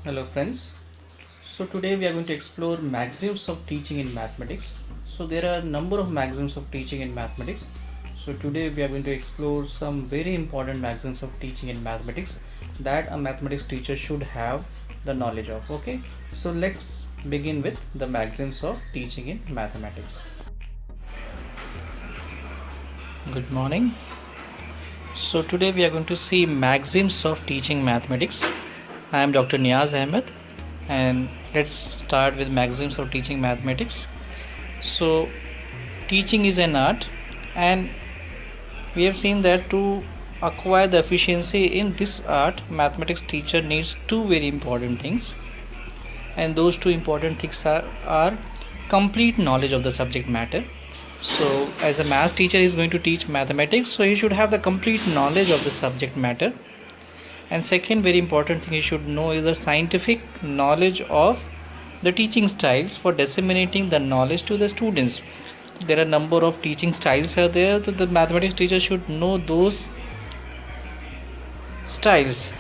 Hello friends. So today we are going to explore maxims of teaching in mathematics. So there are a number of maxims of teaching in mathematics. So today we are going to explore some very important maxims of teaching in mathematics that a mathematics teacher should have the knowledge of. Okay. So let's begin with the maxims of teaching in mathematics. Good morning. So today we are going to see maxims of teaching mathematics. I am Dr. Niaz Ahmed, and let's start with maxims of teaching mathematics. So teaching is an art, and we have seen that to acquire the efficiency in this art, mathematics teacher needs two very important things, and those two important things are complete knowledge of the subject matter. So as a math teacher is going to teach mathematics, so he should have the complete knowledge of the subject matter. And second very important thing he should know is the scientific knowledge of the teaching styles for disseminating the knowledge to the students. There are a number of teaching styles are there, so the mathematics teacher should know those styles.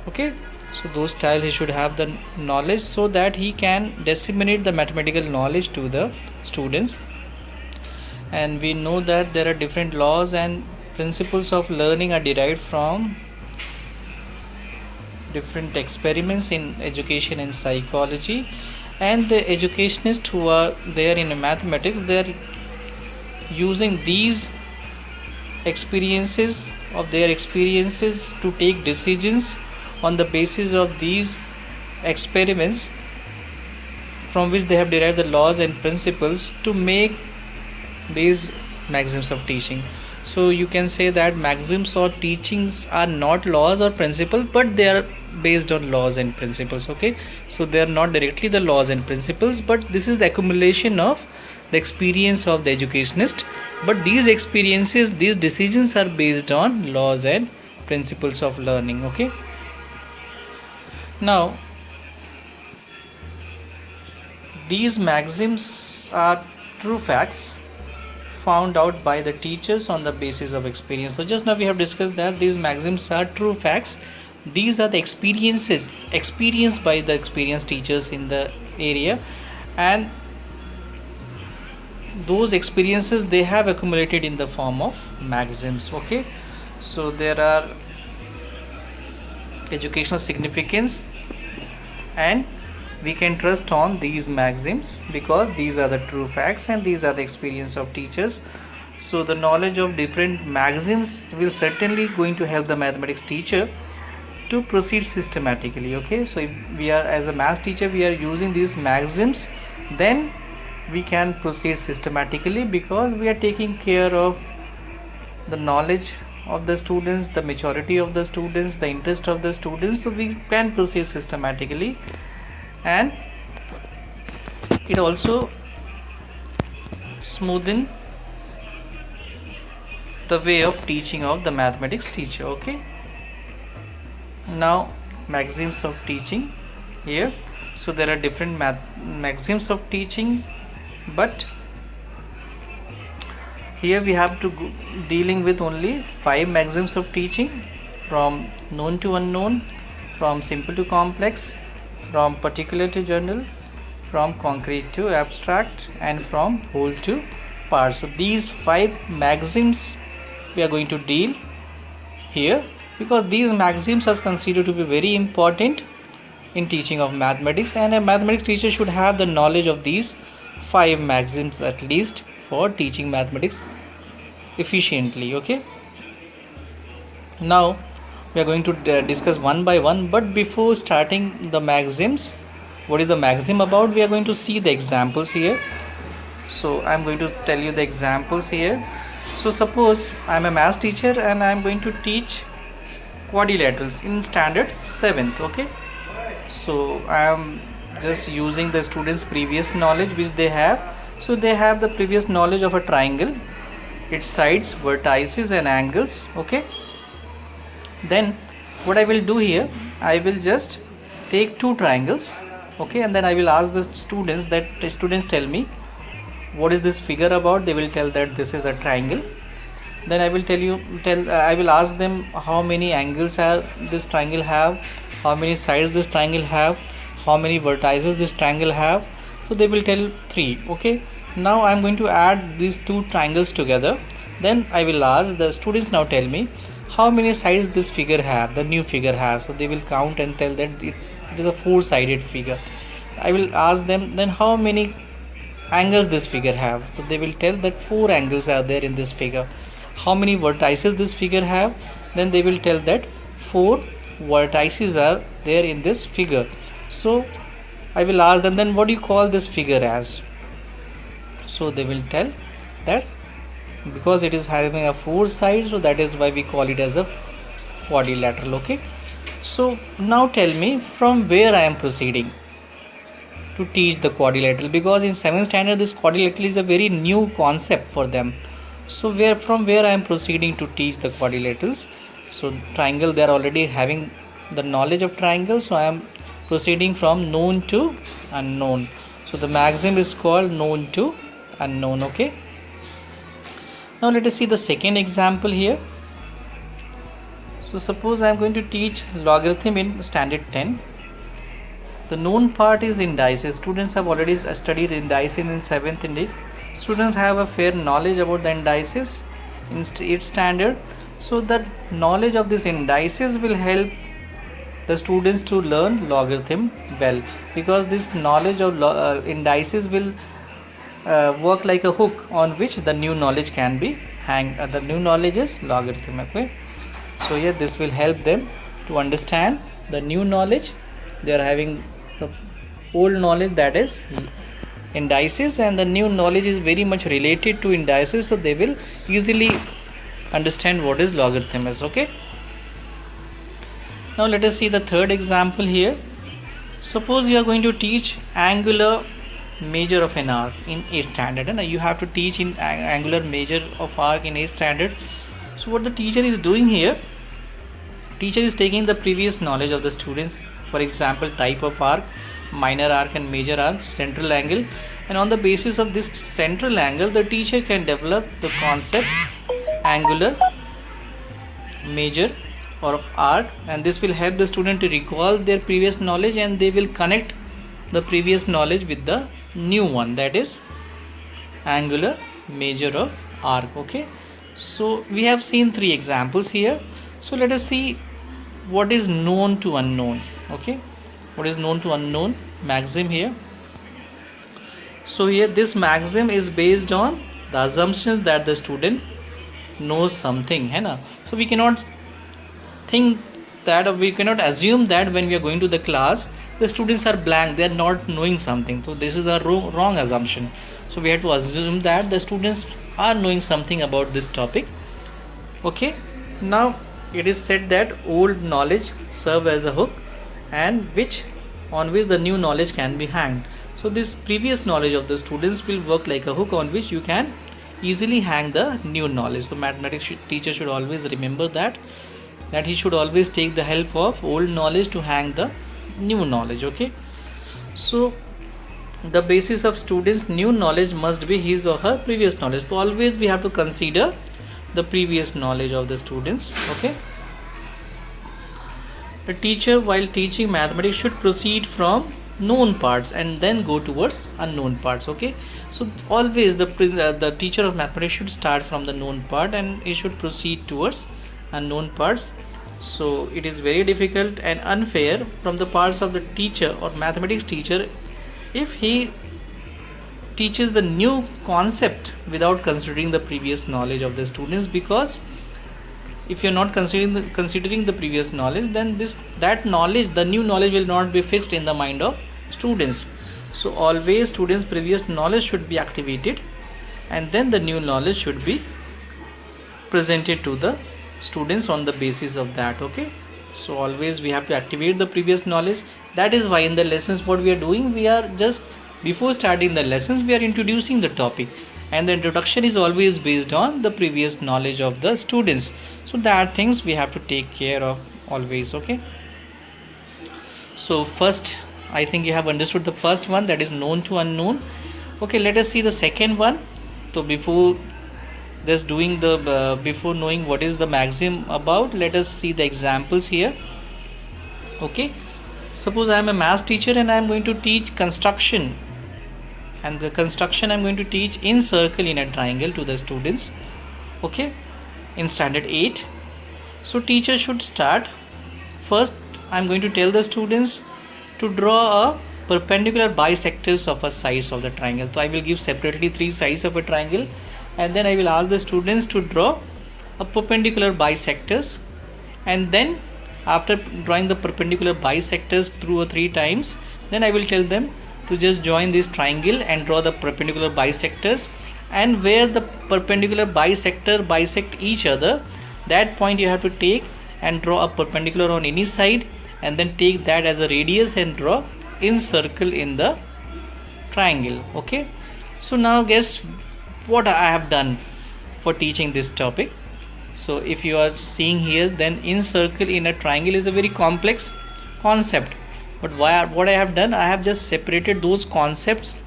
Okay, so those styles he should have the knowledge so that he can disseminate the mathematical knowledge to the students. And we know that there are different laws and principles of learning are derived from different experiments in education and psychology, and the educationists who are there in mathematics, they are using these experiences to take decisions on the basis of these experiments from which they have derived the laws and principles to make these maxims of teaching. So you can say that maxims or teachings are not laws or principles, but they are based on laws and principles. Okay, so they are not directly the laws and principles, but this is the accumulation of the experience of the educationist. But these experiences, these decisions are based on laws and principles of learning. Okay, now these maxims are true facts found out by the teachers on the basis of experience. So just now we have discussed that these maxims are true facts. These are the experiences experienced by the experienced teachers in the area, and those experiences they have accumulated in the form of maxims. Okay, so there are educational significance, and we can trust on these maxims because these are the true facts and these are the experience of teachers. So the knowledge of different maxims will certainly going to help the mathematics teacher to proceed systematically. Okay, so if we are as a math teacher we are using these maxims, then we can proceed systematically because we are taking care of the knowledge of the students, the maturity of the students, the interest of the students, so we can proceed systematically. And it also smoothen the way of teaching of the mathematics teacher. Okay, now maxims of teaching here. So there are different maxims of teaching, but here we have to dealing with only 5 maxims of teaching, from known to unknown, from simple to complex, from particular to general, from concrete to abstract, and from whole to part. So these 5 maxims we are going to deal here because these maxims are considered to be very important in teaching of mathematics, and a mathematics teacher should have the knowledge of these 5 maxims at least for teaching mathematics efficiently. Okay, now we are going to discuss one by one, but before starting the maxims, what is the maxim about, we are going to see the examples here. So I am going to tell you the examples here. So suppose I am a math teacher and I am going to teach quadrilaterals in standard 7th. Okay, so I am just using the students previous knowledge which they have. So they have the previous knowledge of a triangle, its sides, vertices and angles. Okay, then what I will do here, I will just take 2 triangles. Okay, and then I will ask the students that the students tell me what is this figure about. They will tell that this is a triangle. Then I will I will ask them how many angles this triangle have, how many sides this triangle have, how many vertices this triangle have. So they will tell 3. Okay, now I am going to add these two triangles together. Then I will ask the students, now tell me how many sides this figure have, the new figure has. So they will count and tell that it is a 4-sided figure. I will ask them then how many angles this figure have. So they will tell that 4 angles are there in this figure. How many vertices this figure have, then they will tell that 4 vertices are there in this figure. So I will ask them, then what do you call this figure as? So they will tell that because it is having a 4 sides, so that is why we call it as a quadrilateral. Okay, so now tell me from where I am proceeding to teach the quadrilateral, because in 7th standard this quadrilateral is a very new concept for them. So from where I am proceeding to teach the quadrilaterals. So triangle, they are already having the knowledge of triangle, so I am proceeding from known to unknown. So the maxim is called known to unknown. Okay, now let us see the second example here. So suppose I am going to teach logarithm in standard 10. The known part is indices. Students have already studied indices in 7th and 8th. Students have a fair knowledge about the indices in 8th standard. So the knowledge of these indices will help the students to learn logarithm well, because this knowledge of indices will work like a hook on which the new knowledge can be hanged. The new knowledge is logarithm. Okay, so here this will help them to understand the new knowledge. They are having the old knowledge, that is indices, and the new knowledge is very much related to indices, so they will easily understand what is logarithm is. Okay, now let us see the third example here. Suppose you are going to teach angular measure of an arc in 8th standard, and you have to teach in angular measure of arc in 8th standard. So what the teacher is doing here, teacher is taking the previous knowledge of the students, for example type of arc, minor arc and major arc, central angle, and on the basis of this central angle the teacher can develop the concept angular measure or arc, and this will help the student to recall their previous knowledge, and they will connect the previous knowledge with the new one, that is angular measure of arc. Okay, so we have seen 3 examples here. So let us see what is known to unknown. Okay, what is known to unknown maxim here. So here this maxim is based on the assumptions that the student knows something, है ना. So we cannot think that, or we cannot assume that when we are going to the class the students are blank, they are not knowing something. So this is a wrong assumption. So we have to assume that the students are knowing something about this topic. Okay, now it is said that old knowledge serve as a hook, and on which the new knowledge can be hanged. So this previous knowledge of the students will work like a hook on which you can easily hang the new knowledge. So mathematics teacher should always remember that he should always take the help of old knowledge to hang the new knowledge. Okay, so the basis of students' new knowledge must be his or her previous knowledge. So always we have to consider the previous knowledge of the students. Okay, the teacher while teaching mathematics should proceed from known parts and then go towards unknown parts. Okay, so always the teacher of mathematics should start from the known part and he should proceed towards unknown parts. So it is very difficult and unfair from the parts of the teacher or mathematics teacher if he teaches the new concept without considering the previous knowledge of the students, because if you are not considering the previous knowledge, then that knowledge, the new knowledge, will not be fixed in the mind of students. So always students' previous knowledge should be activated, and then the new knowledge should be presented to the students on the basis of that. Okay, so always we have to activate the previous knowledge. That is why in the lessons what we are doing, we are just before starting the lessons we are introducing the topic, and the introduction is always based on the previous knowledge of the students. So that things we have to take care of always. Okay, so first I think you have understood the first one, that is known to unknown. Okay, let us see the second one. So before knowing what is the maxim about, let us see the examples here. Okay, suppose I am a math teacher and I am going to teach construction, and the construction I am going to teach in circle in a triangle to the students, okay, in standard 8. So teacher should start. First I am going to tell the students to draw a perpendicular bisectors of a sides of the triangle. So I will give separately 3 sides of a triangle, and then I will ask the students to draw a perpendicular bisectors, and then after drawing the perpendicular bisectors through 3 times, then I will tell them to just join this triangle and draw the perpendicular bisectors, and where the perpendicular bisector bisect each other, that point you have to take and draw a perpendicular on any side, and then take that as a radius and draw in circle in the triangle. Okay, so now guess what I have done for teaching this topic. So if you are seeing here, then in circle in a triangle is a very complex concept, but what I have done, I have just separated those concepts,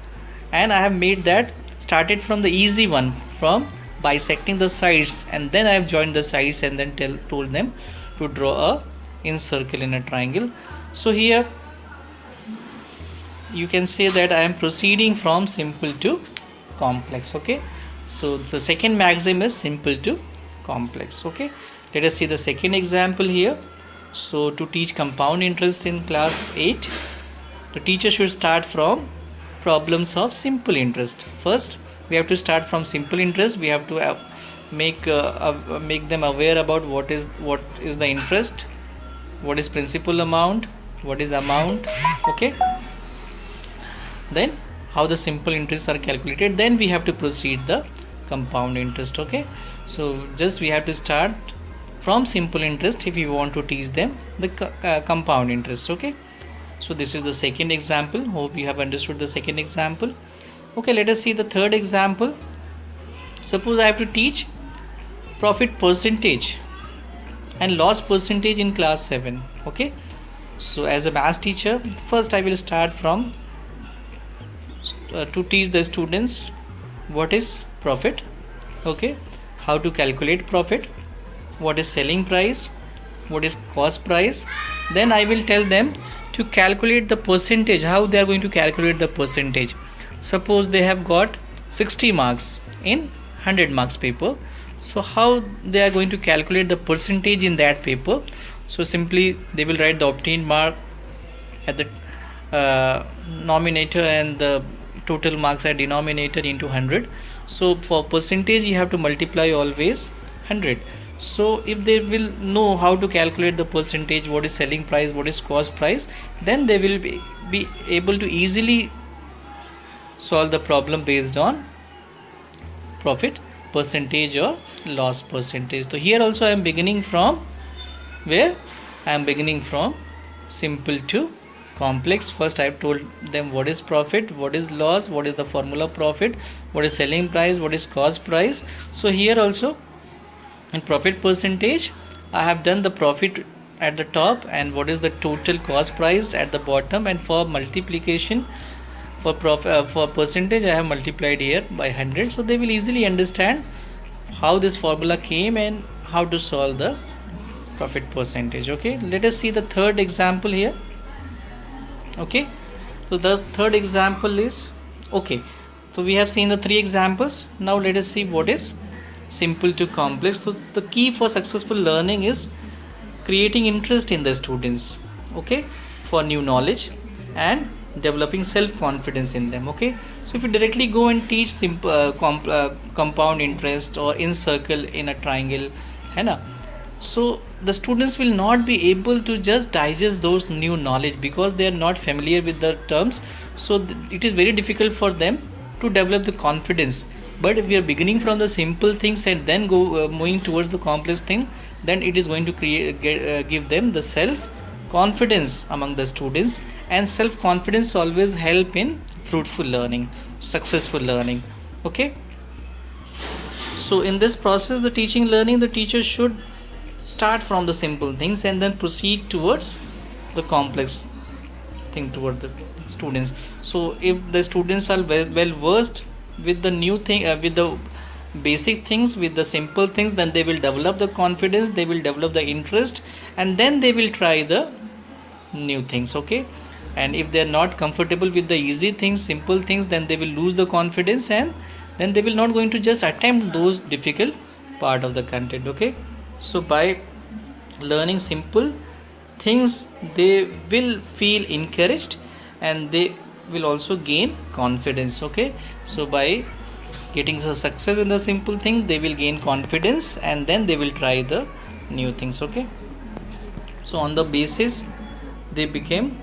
and I have made that started from the easy one, from bisecting the sides, and then I have joined the sides and then told them to draw a in circle in a triangle. So here you can say that I am proceeding from simple to complex. Okay, so the second maxim is simple to complex. Okay, let us see the second example here. So to teach compound interest in class 8, the teacher should start from problems of simple interest. First we have to start from simple interest. We have to make them aware about what is the interest, what is principal amount, what is amount. Okay, then how the simple interests are calculated, then we have to proceed the compound interest. Okay, so just we have to start from simple interest if you want to teach them the compound interest. Okay, so this is the second example. Hope you have understood the second example. Okay, let us see the third example. Suppose I have to teach profit percentage and loss percentage in class 7. Okay, so as a math teacher, first I will start from to teach the students what is profit. Okay, how to calculate profit, what is selling price, what is cost price. Then I will tell them to calculate the percentage, how they are going to calculate the percentage. Suppose they have got 60 marks in 100 marks paper, so how they are going to calculate the percentage in that paper. So simply they will write the obtained mark at the nominator and the total marks at denominator into 100. So for percentage you have to multiply always 100. So if they will know how to calculate the percentage, what is selling price, what is cost price, then they will be able to easily solve the problem based on profit percentage or loss percentage. So here also I am beginning from where? I am beginning from simple to complex. First I have told them what is profit, what is loss, what is the formula profit, what is selling price, what is cost price. So here also in profit percentage I have done the profit at the top and what is the total cost price at the bottom, and for multiplication for percentage I have multiplied here by 100. So they will easily understand how this formula came and how to solve the profit percentage. Okay, let us see the third example here. Okay, so the third example is, okay, so we have seen the 3 examples. Now let us see what is simple to complex. So the key for successful learning is creating interest in the students, okay, for new knowledge and developing self-confidence in them. Okay, so if you directly go and teach simple compound interest or in circle in a triangle, so the students will not be able to just digest those new knowledge because they are not familiar with the terms. So it is very difficult for them to develop the confidence. But if we are beginning from the simple things and then go moving towards the complex thing, then it is going to give them the self confidence among the students, and self confidence always help in fruitful learning, successful learning. Okay, so in this process, the teaching learning, the teacher should start from the simple things and then proceed towards the complex thing toward the students. So if the students are well versed with the new thing, with the basic things, with the simple things, then they will develop the confidence, they will develop the interest, and then they will try the new things. Okay, and if they are not comfortable with the easy things, simple things, then they will lose the confidence, and then they will not going to just attempt those difficult part of the content. Okay, so by learning simple things, they will feel encouraged and they will also gain confidence. Okay, so by getting the success in the simple thing, they will gain confidence and then they will try the new things. Okay, so on the basis, they became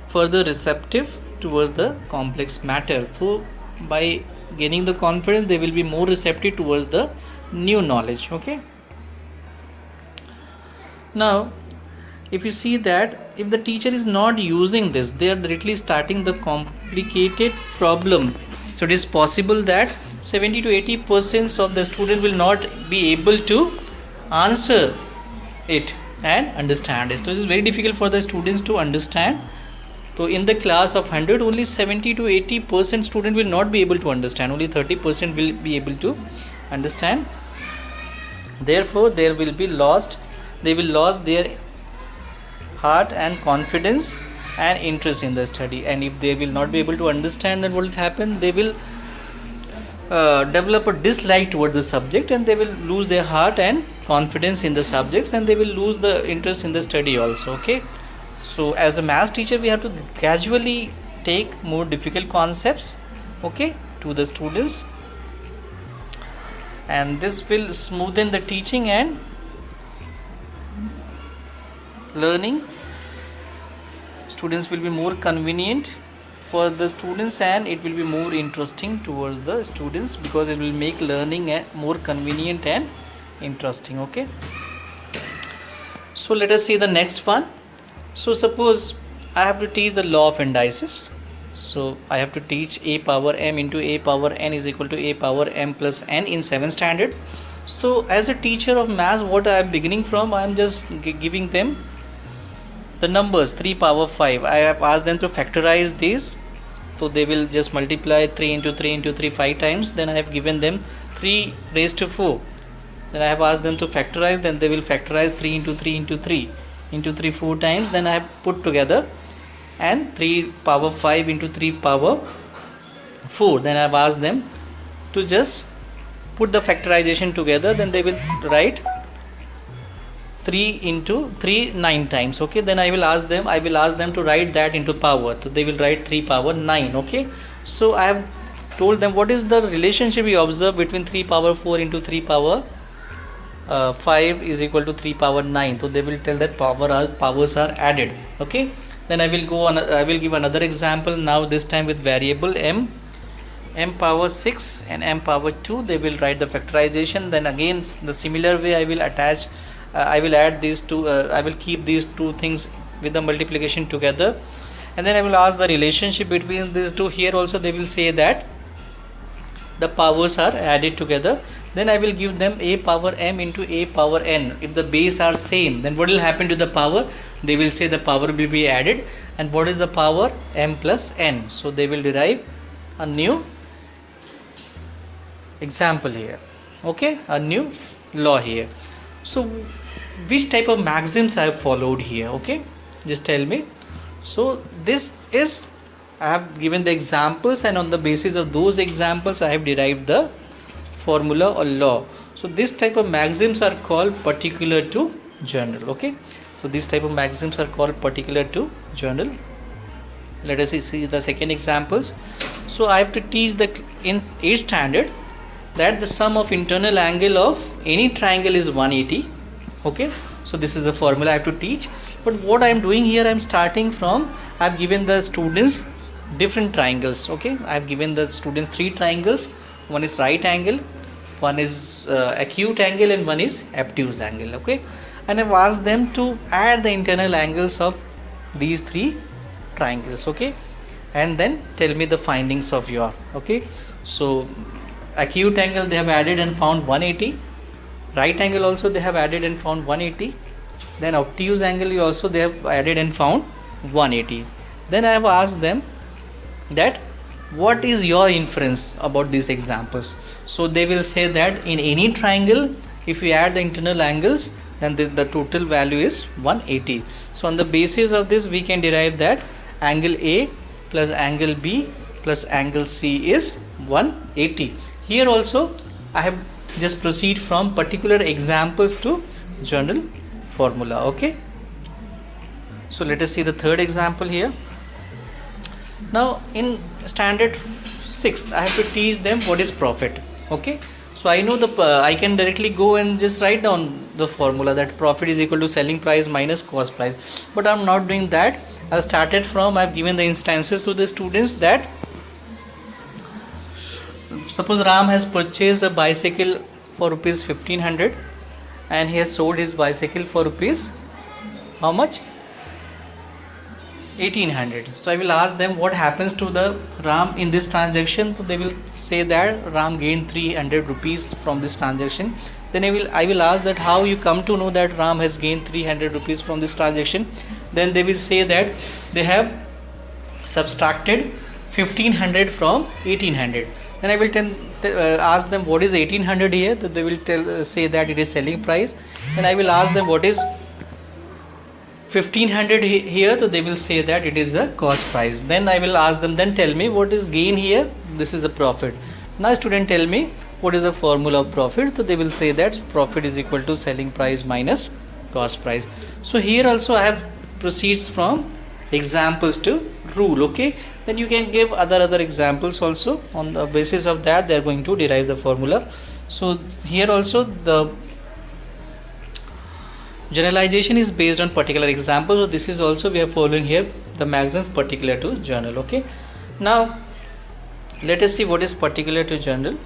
further receptive towards the complex matter. So by gaining the confidence, they will be more receptive towards the new knowledge. Okay, now if you see that if the teacher is not using this, they are directly starting the complicated problem. So it is possible that 70 to 80% of the student will not be able to answer it and understand it. So it is very difficult for the students to understand. So in the class of 100, only 70 to 80% student will not be able to understand. Only 30% will be able to understand. Therefore, they will lose their heart and confidence and interest in the study. And if they will not be able to understand, then what will happen? They will develop a dislike towards the subject, and they will lose their heart and confidence in the subjects, and they will lose the interest in the study also. Okay, so as a math teacher, we have to gradually take more difficult concepts, okay, to the students, and this will smoothen the teaching and learning. Students will be more convenient for the students, and it will be more interesting towards the students, because it will make learning more convenient and interesting. Okay, so let us see the next one. So suppose I have to teach the law of indices. So I have to teach a power m into a power n is equal to a power m plus n in 7th standard. So as a teacher of maths, what I am beginning from, I am just giving them the numbers 3 power 5. I have asked them to factorize these. So they will just multiply 3 into 3 into 3 5 times. Then I have given them 3 raised to 4. Then I have asked them to factorize. Then they will factorize 3 into 3 into 3 into 3 4 times. Then I have put together, and 3 power 5 into 3 power 4. Then I have asked them to just put the factorization together. Then they will write 3 into 3 9 times. Okay, then I will ask them to write that into power. So they will write 3 power 9. Okay, so I have told them what is the relationship we observe between 3 power 4 into 3 power 5 is equal to 3 power 9. So they will tell that powers are added. Okay, then I will give another example now, this time with variable m power 6 and m power 2. They will write the factorization. Then again the similar way I will add these two, I will keep these two things with the multiplication together, and then I will ask the relationship between these two. Here also they will say that the powers are added together. Then I will give them a power m into a power n. If the base are same, then what will happen to the power? They will say the power will be added. And what is the power? M plus n. So they will derive a new example here. Okay, a new law here. So which type of maxims I have followed here? Okay, just tell me. So this is, I have given the examples, and on the basis of those examples I have derived the formula or law. So this type of maxims are called particular to general. Okay, so this type of maxims are called particular to general. Let us see the second examples. So I have to teach in 8th standard that the sum of internal angle of any triangle is 180. Okay, so this is the formula I have to teach. But what I am doing here, I am starting from, I have given the students different triangles. Okay, I have given the students 3 triangles. One is right angle, one is acute angle, and one is obtuse angle. Okay, and I have asked them to add the internal angles of these 3 triangles. Okay, and then tell me the findings of your. Okay, so acute angle they have added and found 180. Right angle also they have added and found 180. Then obtuse angle also they have added and found 180. Then I have asked them that what is your inference about these examples. So they will say that in any triangle, if you add the internal angles, then the total value is 180. So on the basis of this we can derive that angle A plus angle B plus angle C is 180. Here also I have just proceed from particular examples to general formula. Okay, so let us see the third example here. Now in standard 6th I have to teach them what is profit. Okay, so I know I can directly go and just write down the formula that profit is equal to selling price minus cost price, but I'm not doing that. I've given the instances to the students that suppose Ram has purchased a bicycle for rupees 1500 and he has sold his bicycle for rupees how much? 1800. So I will ask them what happens to the Ram in this transaction. So they will say that Ram gained 300 rupees from this transaction. Then I will ask that how you come to know that Ram has gained 300 rupees from this transaction. Then they will say that they have subtracted 1500 from 1800. Then I will ask them what is 1800 here. That they will say that it is selling price. Then I will ask them what is 1500 here, so they will say that it is a cost price. Then I will ask them, then tell me what is gain here. This is a profit. Now student, tell me what is the formula of profit. So they will say that profit is equal to selling price minus cost price. So here also I have proceeds from examples to rule. Okay, then you can give other examples also. On the basis of that they are going to derive the formula. So here also the generalization is based on particular example. So this is also we are following here the maxim particular to general. Okay, now let us see what is particular to general.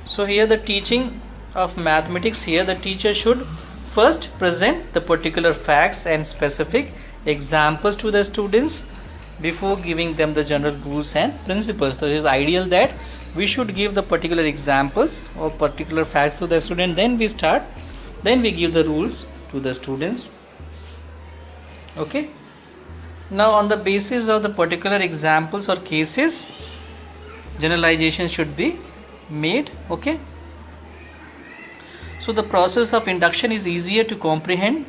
So here the teaching of mathematics, here the teacher should first present the particular facts and specific examples to the students before giving them the general rules and principles. So it is ideal that we should give the particular examples or particular facts to the student, then we give the rules to the students. Okay, now on the basis of the particular examples or cases, generalization should be made. Okay, so the process of induction is easier to comprehend,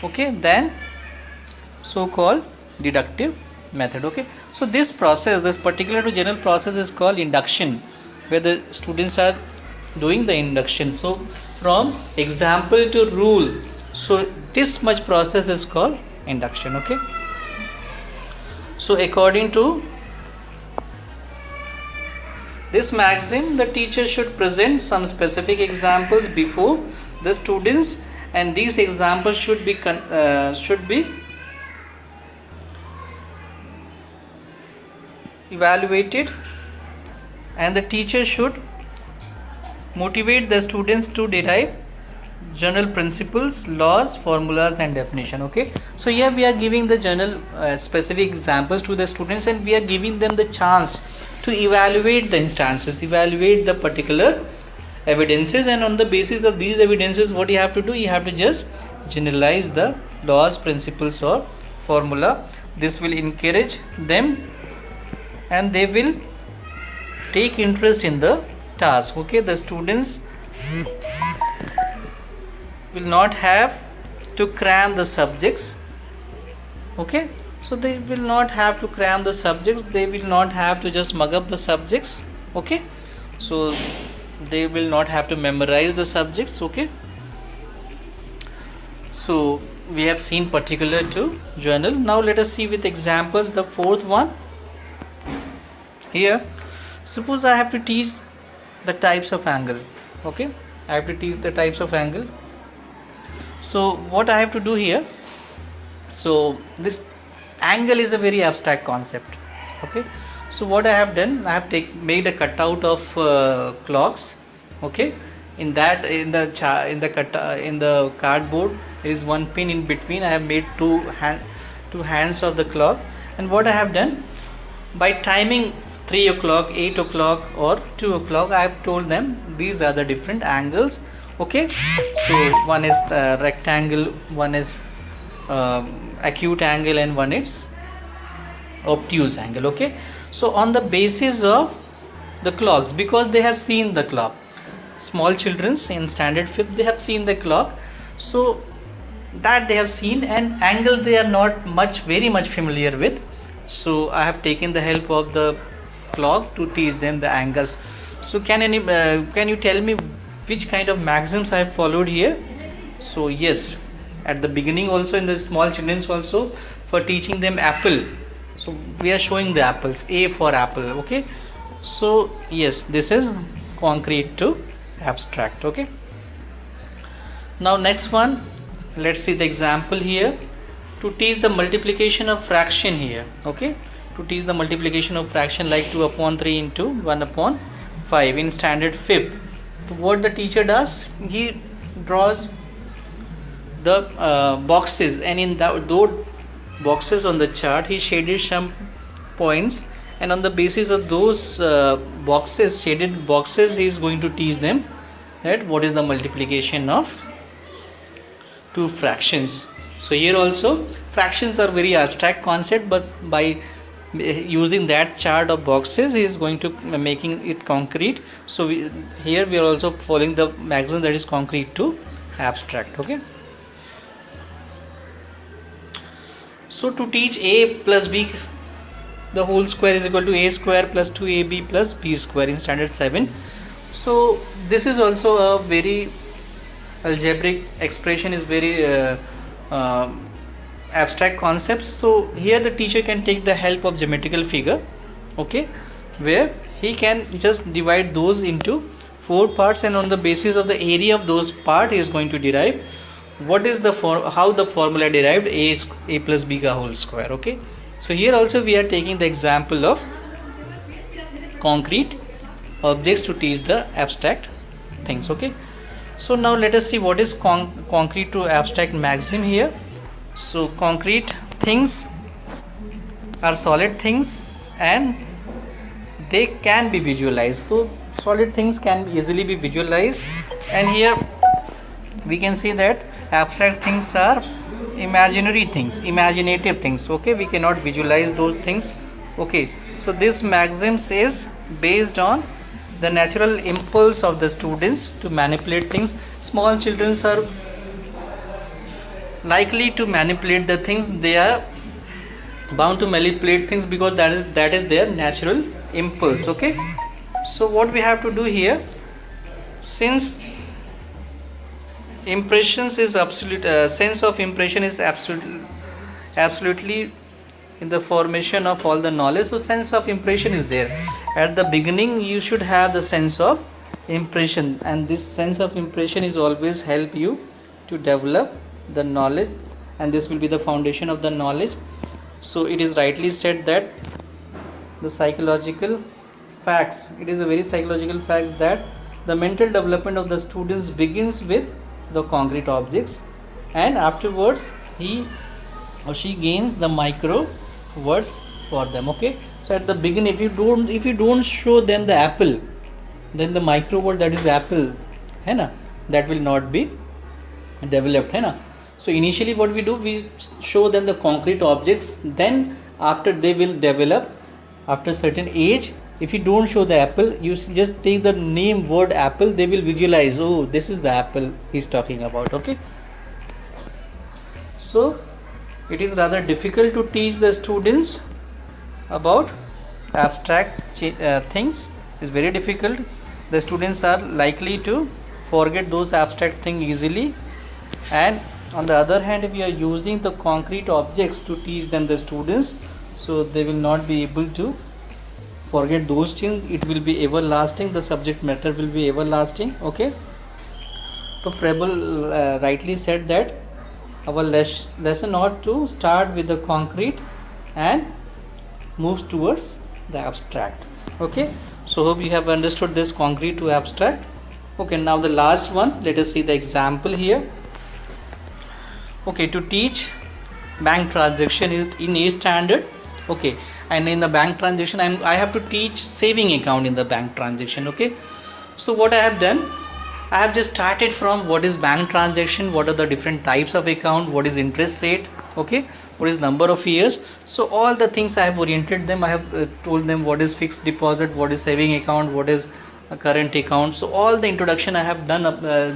okay, than so called deductive method. Okay, so this particular to general process is called induction, where the students are doing the induction. So from example to rule, so this much process is called induction. Okay, so according to this maxim, the teacher should present some specific examples before the students, and these examples should be evaluated, and the teacher should motivate the students to derive general principles, laws, formulas and definition. Okay, so here we are giving the general specific examples to the students, and we are giving them the chance to evaluate the instances, evaluate the particular evidences, and on the basis of these evidences what you have to do, you have to just generalize the laws, principles or formula. This will encourage them and they will take interest in the task. Okay, the students will not have to cram the subjects. Okay, so they will not have to cram the subjects, they will not have to just mug up the subjects. Okay, so they will not have to memorize the subjects. Okay, so we have seen particular to journal. Now let us see with examples the fourth one. Here suppose I have to teach the types of angle. Okay, I have to teach the types of angle. So what I have to do here, so this angle is a very abstract concept. Okay, so what I have done, I have made a cutout of clocks. Okay, in the cardboard there is one pin in between. I have made two hands of the clock, and what I have done, by timing 3 o'clock, 8 o'clock or 2 o'clock, I have told them these are the different angles. Okay, so one is rectangle, one is acute angle, and one is obtuse angle. Okay, so on the basis of the clocks, because they have seen the clock, small children's in standard 5th, they have seen the clock, so that they have seen, and angle they are not very much familiar with. So I have taken the help of the clock to teach them the angles. So can you tell me which kind of maxims I have followed here? So yes, at the beginning also, in the small children's also, for teaching them apple, so we are showing the apples, A for apple. Okay, so yes, this is concrete to abstract. Okay, now next one, let's see the example here. To teach the multiplication of fraction here. Okay, to teach the multiplication of fraction like 2 upon 3 into 1 upon 5 in standard 5th. So what the teacher does, he draws the boxes, and in those boxes on the chart he shaded some points, and on the basis of those shaded boxes, he is going to teach them that what is the multiplication of two fractions. So here also fractions are very abstract concept, but by using that chart of boxes, he is going to making it concrete. So here we are also following the maxim, that is concrete to abstract. Okay, so to teach a plus b the whole square is equal to a square plus 2ab plus b square in standard 7. So this is also a very algebraic expression, is very abstract concepts. So here the teacher can take the help of geometrical figure, okay, where he can just divide those into 4 parts, and on the basis of the area of those parts, he is going to derive what is the how the formula derived a plus b ka whole square. Okay, so here also we are taking the example of concrete objects to teach the abstract things. Okay, so now let us see what is concrete to abstract maxim here. So concrete things are solid things and they can be visualized. So solid things can easily be visualized, and here we can see that abstract things are imaginary things, imaginative things. Okay, we cannot visualize those things. Okay, so this maxims is based on the natural impulse of the students to manipulate things. Small children are likely to manipulate the things, they are bound to manipulate things because that is their natural impulse. Okay, so what we have to do here, since impressions is absolute, sense of impression is absolutely in the formation of all the knowledge, so sense of impression is there at the beginning. You should have the sense of impression, and this sense of impression is always help you to develop the knowledge, and this will be the foundation of the knowledge. So it is rightly said that the psychological facts, it is a very psychological fact that the mental development of the students begins with the concrete objects, and afterwards he or she gains the micro words for them. Okay, so at the beginning, if you don't show them the apple, then the micro word, that is apple, है ना, that will not be developed, है ना. So initially what we do, we show them the concrete objects, then after they will develop after certain age. If you don't show the apple, you just take the name word apple, they will visualize, oh, this is the apple he's talking about. Okay, so it is rather difficult to teach the students about abstract things. Is very difficult. The students are likely to forget those abstract things easily, and on the other hand, if you are using the concrete objects to teach them the students, so they will not be able to forget those things. It will be everlasting, the subject matter will be everlasting. Okay, so Froebel rightly said that our lesson ought to start with the concrete and moves towards the abstract. Okay, so hope you have understood this concrete to abstract. Okay, now the last one, let us see the example here. Okay, to teach bank transaction in a standard. Okay, and in the bank transaction, I have to teach saving account in the bank transaction. Okay, so what I have done, I have just started from what is bank transaction, what are the different types of account, what is interest rate, okay, what is number of years. So all the things I have oriented them. I have told them what is fixed deposit, what is saving account, what is a current account. So all the introduction I have done,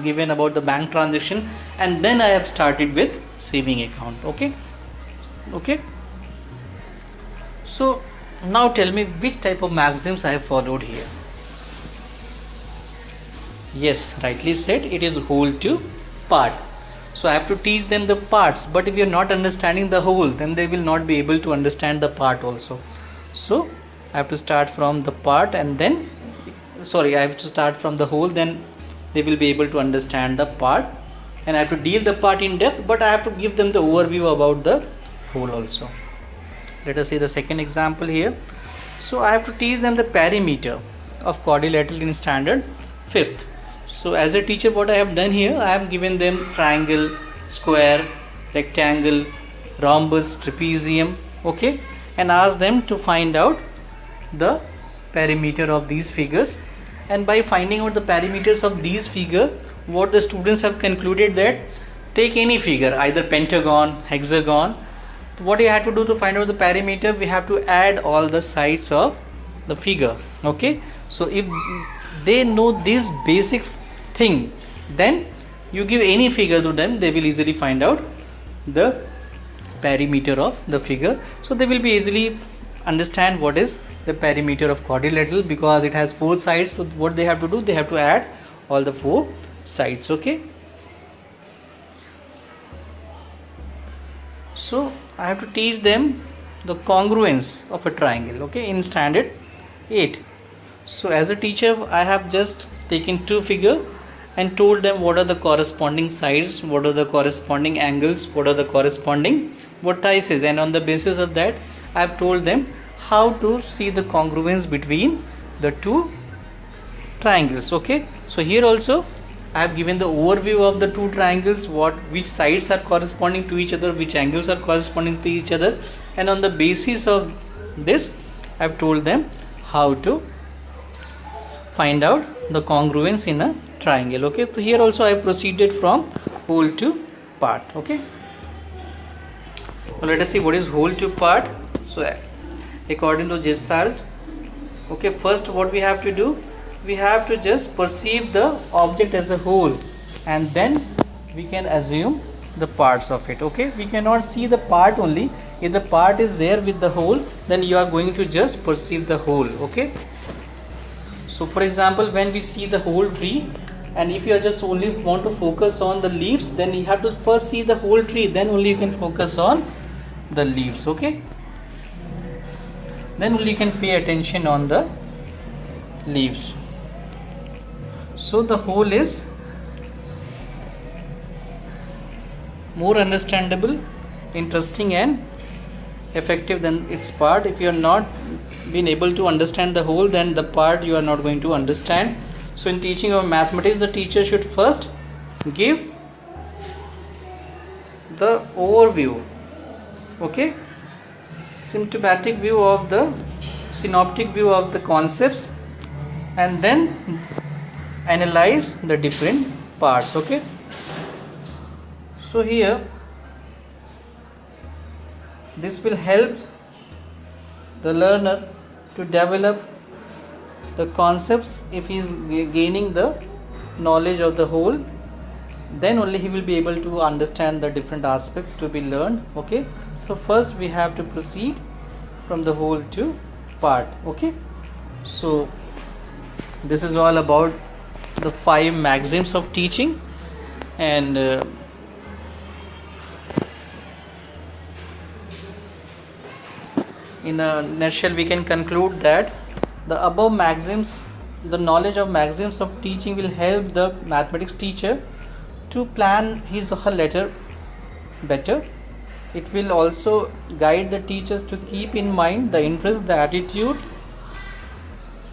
given about the bank transaction, and then I have started with saving account. Okay. So now tell me which type of maxims I have followed here. Yes, rightly said, it is whole to part. So I have to teach them the parts, but if you are not understanding the whole, then they will not be able to understand the part also. So I have to start from the part, and then I have to start from the whole, then they will be able to understand the part, and I have to deal the part in depth, but I have to give them the overview about the whole also. Let us see the second example here. So I have to teach them the perimeter of quadrilateral in standard 5th. So as a teacher, what I have done here, I have given them triangle, square, rectangle, rhombus, trapezium, okay, and asked them to find out the perimeter of these figures. And by finding out the perimeters of these figures, what the students have concluded that take any figure, either pentagon, hexagon. What you have to do to find out the perimeter, we have to add all the sides of the figure. Okay, so if they know this basic thing, then you give any figure to them, they will easily find out the perimeter of the figure. So they will be easily understand what is the perimeter of quadrilateral, because it has 4 sides. So what they have to do, they have to add all the 4 sides. Okay, so I have to teach them the congruence of a triangle, okay, in standard 8. So as a teacher, I have just taken 2 figures and told them what are the corresponding sides, what are the corresponding angles, what are the corresponding vertices, and on the basis of that I have told them how to see the congruence between the 2 triangles. Okay, so here also I have given the overview of the 2 triangles, which sides are corresponding to each other, which angles are corresponding to each other, and on the basis of this I have told them how to find out the congruence in a triangle. Okay, so here also I have proceeded from whole to part. Okay, now let us see what is whole to part. So according to Gestalt, okay, first what we have to do, we have to just perceive the object as a whole, and then we can assume the parts of it. Okay, we cannot see the part only. If the part is there with the whole, then you are going to just perceive the whole. Okay, so for example, when we see the whole tree, and if you are just only want to focus on the leaves, then you have to first see the whole tree, then only you can focus on the leaves. Okay, then only you can pay attention on the leaves. So the whole is more understandable, interesting and effective than its part. If you are not been able to understand the whole, then the part you are not going to understand. So in teaching of mathematics, the teacher should first give the overview, okay, symptomatic view of the synoptic view of the concepts, and then analyze the different parts. Okay, so here this will help the learner to develop the concepts. If he is gaining the knowledge of the whole, then only he will be able to understand the different aspects to be learned. Okay, so first we have to proceed from the whole to part. Okay, so this is all about the 5 maxims of teaching, and in a nutshell we can conclude that the above maxims, the knowledge of maxims of teaching will help the mathematics teacher to plan his or her letter better. It will also guide the teachers to keep in mind the interest, the attitude,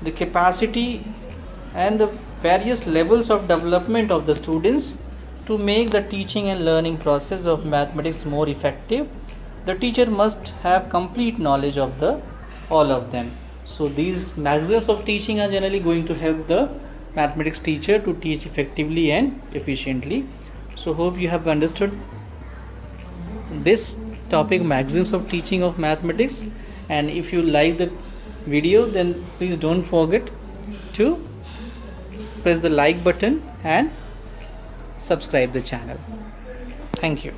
the capacity and the various levels of development of the students to make the teaching and learning process of mathematics more effective. The teacher must have complete knowledge of all of them. So these maxims of teaching are generally going to help the mathematics teacher to teach effectively and efficiently. So hope you have understood this topic, maxims of teaching of mathematics, and if you like the video, then please don't forget to press the like button and subscribe the channel. Thank you.